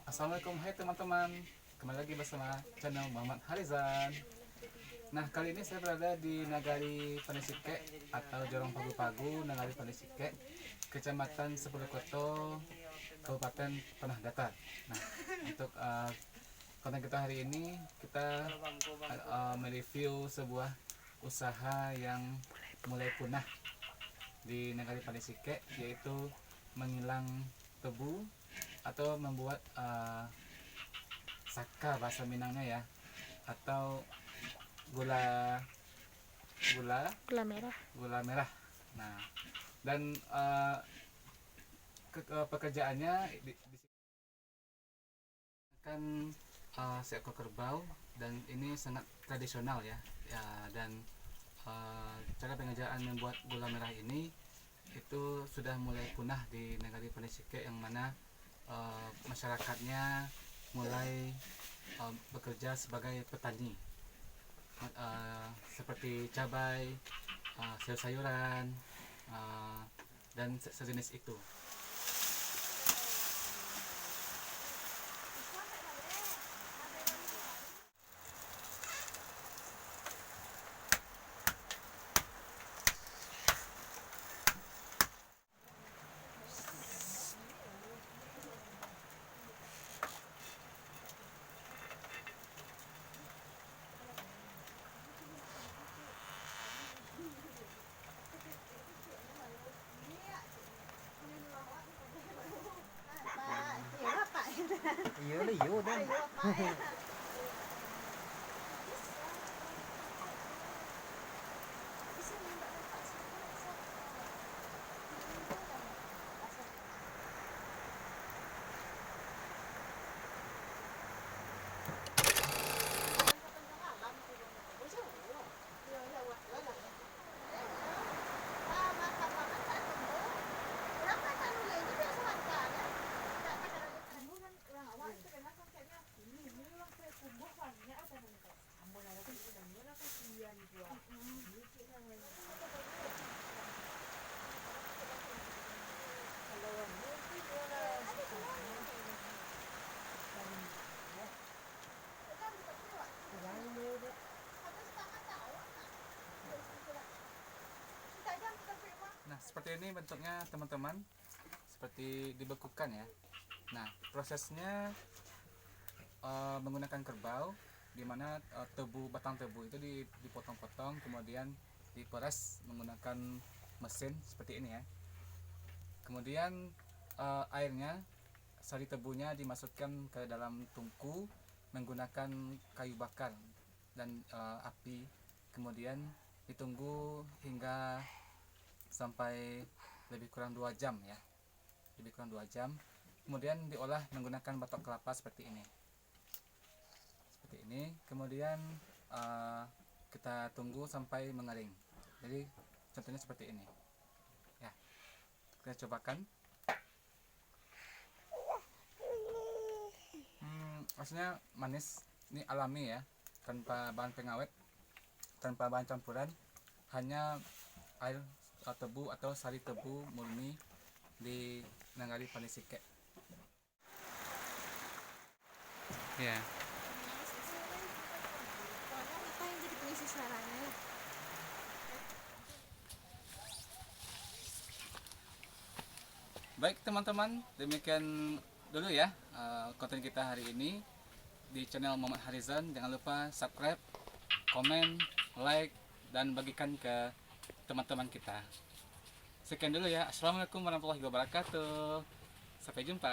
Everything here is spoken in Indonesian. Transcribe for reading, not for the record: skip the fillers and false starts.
Assalamualaikum, hai teman-teman. Kembali lagi bersama channel Muhammad Harizan. Nah, kali ini saya berada di Nagari Panisike atau Jorong Pagu-Pagu, Nagari Panisike, Kecamatan Sepulukoto, Kabupaten Tanah Datar. Nah, untuk konten kita hari ini kita mereview sebuah usaha yang mulai punah di Nagari Panisike, yaitu mengilang tebu atau membuat saka bahasa Minangnya ya, atau gula gula Gula merah. gula merah. Nah, dan pekerjaannya kan seekor kerbau, dan ini sangat tradisional ya, dan cara pengerjaan membuat gula merah ini itu sudah mulai punah di Nagari Panisike, yang mana masyarakatnya mulai bekerja sebagai petani, seperti cabai, sayur-sayuran, dan sejenis itu. Iya lah, iya dah. Nah, seperti ini bentuknya teman-teman, seperti dibekukan ya. Nah, prosesnya menggunakan kerbau, dimana batang tebu itu dipotong-potong, kemudian diperas menggunakan mesin seperti ini ya. Kemudian airnya, sari tebunya dimasukkan ke dalam tungku menggunakan kayu bakar dan api, kemudian ditunggu hingga sampai lebih kurang 2 jam ya, lebih kurang 2 jam. Kemudian diolah menggunakan batok kelapa seperti ini, kemudian kita tunggu sampai mengering. Jadi contohnya seperti ini ya, kita cobakan. Rasanya manis, ini alami ya, tanpa bahan pengawet, tanpa bahan campuran, hanya air tebu atau sari tebu murni di Nagari Panisike ya. Apa yang jadi pengisi suaranya? Baik teman-teman, demikian dulu ya konten kita hari ini di channel Muhammad Harizan. Jangan lupa subscribe, komen, like, dan bagikan ke teman-teman kita. Sekian dulu ya. Assalamualaikum warahmatullahi wabarakatuh. Sampai jumpa.